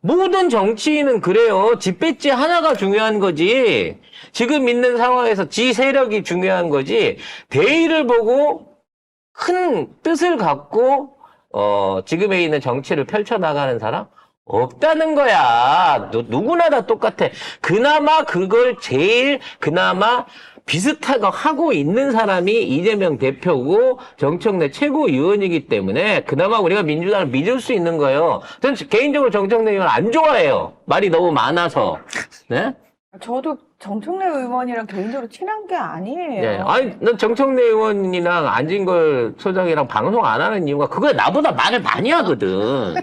모든 정치인은 그래요. 지 배지 하나가 중요한 거지. 지금 있는 상황에서 지 세력이 중요한 거지. 대의를 보고 큰 뜻을 갖고 지금에 있는 정치를 펼쳐나가는 사람? 없다는 거야. 누구나 다 똑같아. 그나마 그걸 그나마 비슷하게 하고 있는 사람이 이재명 대표고 정청래 최고위원이기 때문에 그나마 우리가 민주당을 믿을 수 있는 거예요. 저는 개인적으로 정청래 의원 안 좋아해요. 말이 너무 많아서. 네? 저도 정청래 의원이랑 개인적으로 친한 게 아니에요. 네. 아니, 난 정청래 의원이랑 안진걸 소장이랑 방송 안 하는 이유가 그거에 나보다 말을 많이 하거든.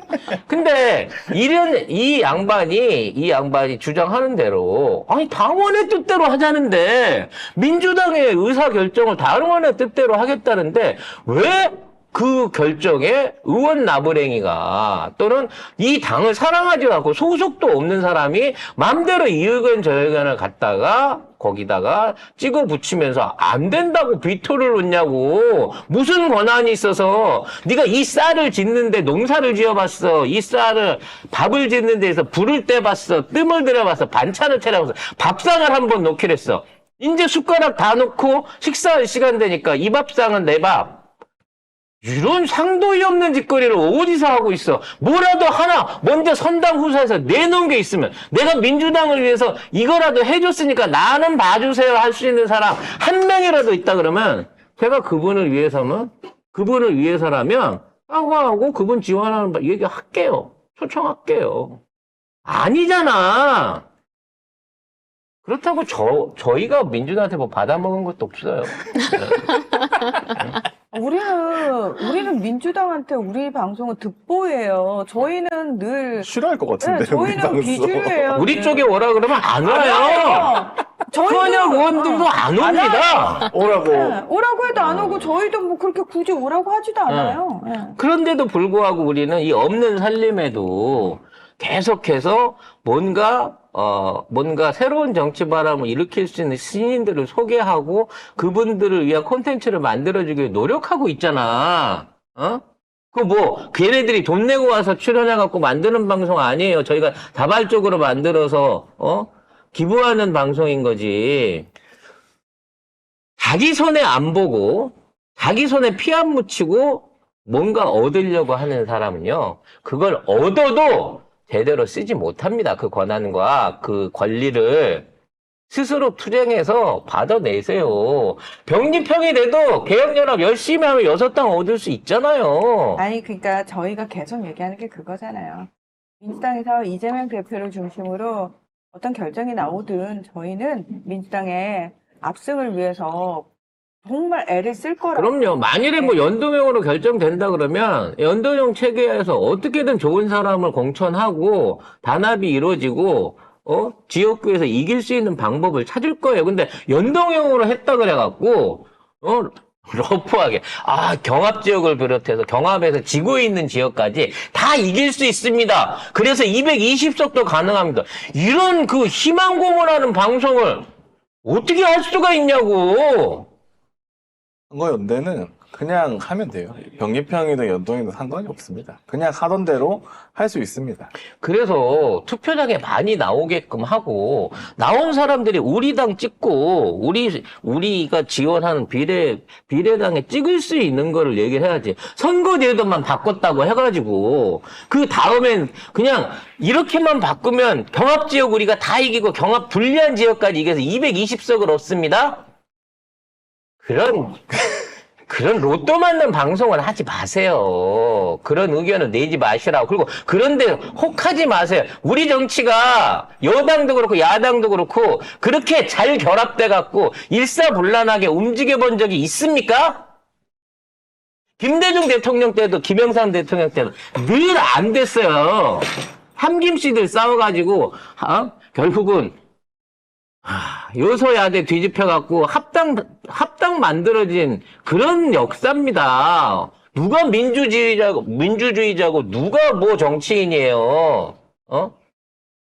근데 이 양반이 주장하는 대로 아니 당원의 뜻대로 하자는데 민주당의 의사 결정을 당원의 뜻대로 하겠다는데 왜 그 결정에 의원 나부랭이가 또는 이 당을 사랑하지 않고 소속도 없는 사람이 마음대로 이 의견 저 의견을 갖다가 거기다가 찍어 붙이면서 안 된다고 비토를 놓냐고. 무슨 권한이 있어서 네가 이 쌀을 짓는데 농사를 지어봤어. 이 쌀을 밥을 짓는 데에서 불을 떼봤어. 뜸을 들여봤어. 반찬을 차려봤어. 밥상을 한번 놓기로 했어. 이제 숟가락 다 놓고 식사할 시간 되니까 이 밥상은 내 밥. 이런 상도이 없는 짓거리를 어디서 하고 있어. 뭐라도 하나 먼저 선당 후사에서 내놓은 게 있으면 내가 민주당을 위해서 이거라도 해줬으니까 나는 봐주세요 할 수 있는 사람 한 명이라도 있다 그러면 제가 그분을 위해서라면 사과하고 그분 지원하는 얘기할게요. 초청할게요. 아니잖아. 그렇다고 저희가 민주당한테 뭐 받아먹은 것도 없어요. 우리는 민주당한테 우리 방송은 득보예요. 저희는 늘 싫어할 것 같은데. 저희는 방송. 비주류예요. 우리 쪽에 오라 그러면 안 와요. 현역 의원들도 안 옵니다. 오라고. 오라고 해도 안 오고 저희도 뭐 그렇게 굳이 오라고 하지도 않아요. 네. 그런데도 불구하고 우리는 이 없는 살림에도 계속해서 뭔가 새로운 정치 바람을 일으킬 수 있는 신인들을 소개하고 그분들을 위한 콘텐츠를 만들어주기 위해 노력하고 있잖아. 걔네들이 돈 내고 와서 출연해갖고 만드는 방송 아니에요. 저희가 다발적으로 만들어서, 기부하는 방송인 거지. 자기 손에 안 보고, 자기 손에 피 안 묻히고 뭔가 얻으려고 하는 사람은요, 그걸 얻어도 제대로 쓰지 못합니다. 그 권한과 그 권리를 스스로 투쟁해서 받아내세요. 병립형이 돼도 개혁연합 열심히 하면 6당 얻을 수 있잖아요. 아니 그러니까 저희가 계속 얘기하는 게 그거잖아요. 민주당에서 이재명 대표를 중심으로 어떤 결정이 나오든 저희는 민주당의 압승을 위해서 정말 애를 쓸 거라고. 그럼요. 만일에 뭐 연동형으로 결정된다 그러면 연동형 체계에서 어떻게든 좋은 사람을 공천하고 단합이 이루어지고 지역구에서 이길 수 있는 방법을 찾을 거예요. 근데 연동형으로 했다 그래갖고 러프하게 경합 지역을 비롯해서 경합에서 지고 있는 지역까지 다 이길 수 있습니다. 그래서 220석도 가능합니다. 이런 그 희망 고문하는 방송을 어떻게 할 수가 있냐고. 선거연대는 그냥 하면 돼요. 병립형이든 연동이든 상관이 없습니다. 그냥 하던 대로 할 수 있습니다. 그래서 투표장에 많이 나오게끔 하고 나온 사람들이 우리 당 찍고 우리가 지원하는 비례당에 찍을 수 있는 거를 얘기를 해야지. 선거제도만 바꿨다고 해가지고 그 다음엔 그냥 이렇게만 바꾸면 경합지역 우리가 다 이기고 경합 불리한 지역까지 이겨서 220석을 얻습니다. 그런 로또 맞는 방송은 하지 마세요. 그런 의견을 내지 마시라고. 그리고 그런데 혹하지 마세요. 우리 정치가 여당도 그렇고 야당도 그렇고 그렇게 잘 결합돼 갖고 일사불란하게 움직여 본 적이 있습니까? 김대중 대통령 때도 김영삼 대통령 때도 늘 안 됐어요. 함김씨들 싸워가지고 결국은 요소야대 뒤집혀갖고 합당 만들어진 그런 역사입니다. 누가 민주주의자고 누가 뭐 정치인이에요?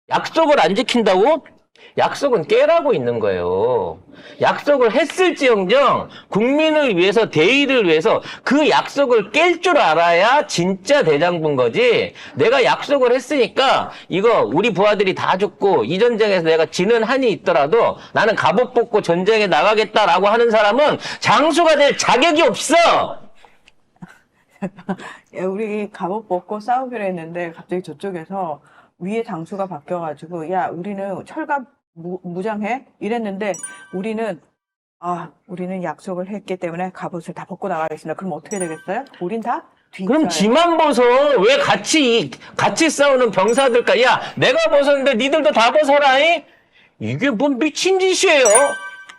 약속을 안 지킨다고? 약속은 깨라고 있는 거예요. 약속을 했을지언정 국민을 위해서 대의를 위해서 그 약속을 깰 줄 알아야 진짜 대장부인 거지. 내가 약속을 했으니까 이거 우리 부하들이 다 죽고 이 전쟁에서 내가 지는 한이 있더라도 나는 갑옷 벗고 전쟁에 나가겠다라고 하는 사람은 장수가 될 자격이 없어. 우리 갑옷 벗고 싸우기로 했는데 갑자기 저쪽에서 위에 장수가 바뀌어가지고 야 우리는 철갑 무장해? 이랬는데 우리는 약속을 했기 때문에 갑옷을 다 벗고 나가겠습니다. 그럼 어떻게 되겠어요? 우린 다 그럼 지만 벗어. 왜 같이 싸우는 병사들까? 야, 내가 벗었는데 니들도 다 벗어라. 이게 뭔 미친 짓이에요?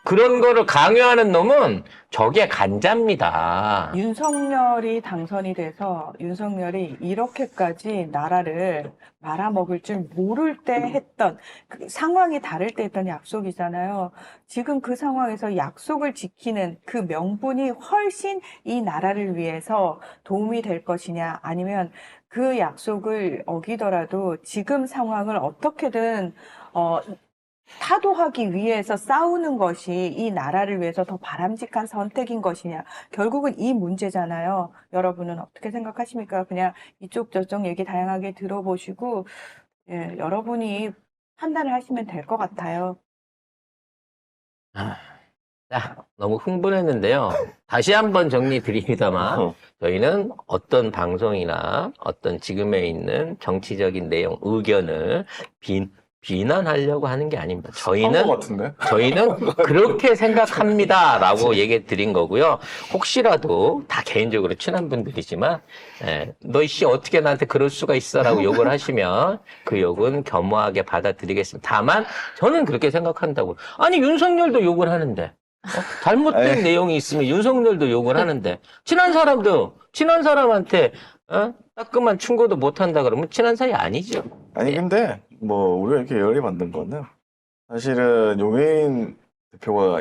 그런 거를 강요하는 놈은 저게 간자입니다. 윤석열이 당선이 돼서 윤석열이 이렇게까지 나라를 말아먹을 줄 모를 때 했던 그 상황이 다를 때 했던 약속이잖아요. 지금 그 상황에서 약속을 지키는 그 명분이 훨씬 이 나라를 위해서 도움이 될 것이냐 아니면 그 약속을 어기더라도 지금 상황을 어떻게든 타도하기 위해서 싸우는 것이 이 나라를 위해서 더 바람직한 선택인 것이냐. 결국은 이 문제잖아요. 여러분은 어떻게 생각하십니까? 그냥 이쪽 저쪽 얘기 다양하게 들어보시고 여러분이 판단을 하시면 될 것 같아요. 자, 너무 흥분했는데요. 다시 한번 정리 드립니다만 저희는 어떤 방송이나 어떤 지금에 있는 정치적인 내용, 의견을 비난하려고 하는 게 아닙니다. 것 같은데? 저희는 그렇게 생각합니다라고 얘기 드린 거고요. 혹시라도 다 개인적으로 친한 분들이지만 너 씨 어떻게 나한테 그럴 수가 있어라고 욕을 하시면 그 욕은 겸허하게 받아들이겠습니다. 다만 저는 그렇게 생각한다고. 아니 윤석열도 욕을 하는데 잘못된 내용이 있으면 윤석열도 욕을 하는데 친한 사람한테 따끔한 충고도 못한다 그러면 친한 사이 아니죠. 아니 근데 우리가 이렇게 열이 받는 거는 사실은 용해인 대표가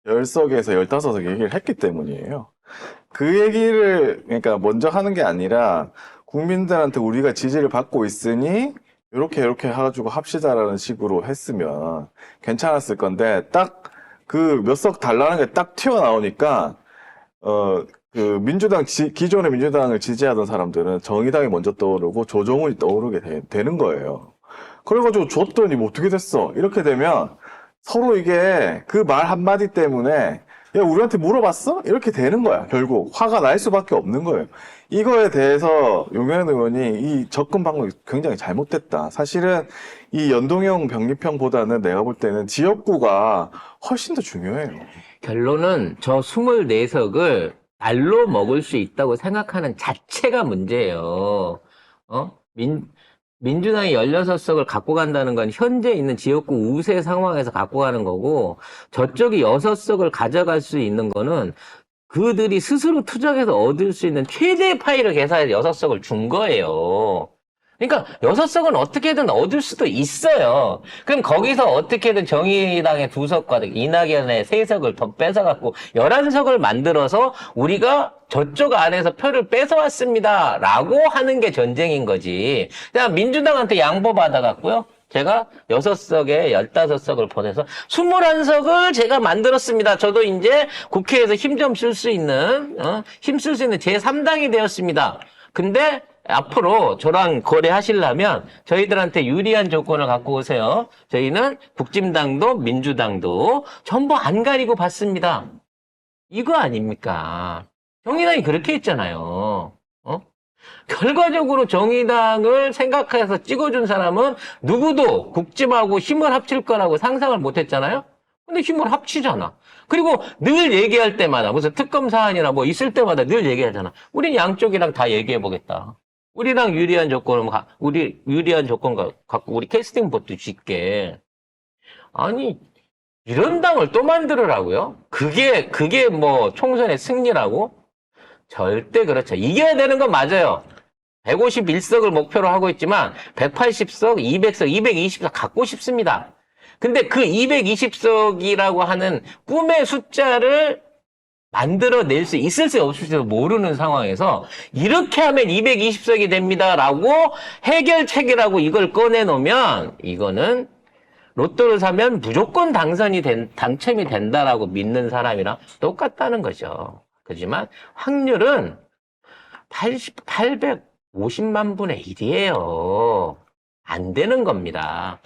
10석에서 15석 얘기를 했기 때문이에요. 그 얘기를 그러니까 먼저 하는 게 아니라 국민들한테 우리가 지지를 받고 있으니 이렇게 해가지고 합시다라는 식으로 했으면 괜찮았을 건데 딱 그 몇 석 달라는 게 딱 튀어나오니까 그 기존의 민주당을 지지하던 사람들은 정의당이 먼저 떠오르고 조정훈이 떠오르게 되는 거예요. 그래가지고 줬더니 뭐 어떻게 됐어? 이렇게 되면 서로 이게 그 말 한마디 때문에 야, 우리한테 물어봤어? 이렇게 되는 거야. 결국 화가 날 수밖에 없는 거예요. 이거에 대해서 용해인 의원이 이 접근 방법이 굉장히 잘못됐다. 사실은 이 연동형 병립형보다는 내가 볼 때는 지역구가 훨씬 더 중요해요. 결론은 저 24석을 날로 먹을 수 있다고 생각하는 자체가 문제예요. 민주당이 16석을 갖고 간다는 건 현재 있는 지역구 우세 상황에서 갖고 가는 거고 저쪽이 6석을 가져갈 수 있는 거는 그들이 스스로 투자해서 얻을 수 있는 최대 파이를 계산해서 6석을 준 거예요. 그러니까 6석은 어떻게든 얻을 수도 있어요. 그럼 거기서 어떻게든 정의당의 2석과 이낙연의 3석을 더 뺏어갖고 11석을 만들어서 우리가 저쪽 안에서 표를 뺏어왔습니다. 라고 하는 게 전쟁인 거지. 그냥 민주당한테 양보받아갖고요. 제가 6석에 15석을 보내서 21석을 제가 만들었습니다. 저도 이제 국회에서 힘 좀 쓸 수 있는, 힘 쓸 수 있는 제3당이 되었습니다. 근데 앞으로 저랑 거래하시려면 저희들한테 유리한 조건을 갖고 오세요. 저희는 국진당도 민주당도 전부 안 가리고 받습니다. 이거 아닙니까? 정의당이 그렇게 했잖아요. 결과적으로 정의당을 생각해서 찍어준 사람은 누구도 국짐하고 힘을 합칠 거라고 상상을 못 했잖아요? 근데 힘을 합치잖아. 그리고 늘 얘기할 때마다 무슨 특검 사안이나 뭐 있을 때마다 늘 얘기하잖아. 우린 양쪽이랑 다 얘기해보겠다. 우리랑 유리한 조건을, 유리한 조건 갖고 우리 캐스팅 보트 짓게. 아니, 이런 당을 또 만들으라고요? 그게 뭐 총선의 승리라고? 절대 그렇죠. 이겨야 되는 건 맞아요. 151석을 목표로 하고 있지만 180석, 200석, 220석 갖고 싶습니다. 근데 그 220석이라고 하는 꿈의 숫자를 만들어낼 수 있을지 없을지도 모르는 상황에서 이렇게 하면 220석이 됩니다라고 해결책이라고 이걸 꺼내놓으면 이거는 로또를 사면 무조건 당첨이 된다라고 믿는 사람이랑 똑같다는 거죠. 그렇지만 확률은 850만 분의 1이에요. 안 되는 겁니다.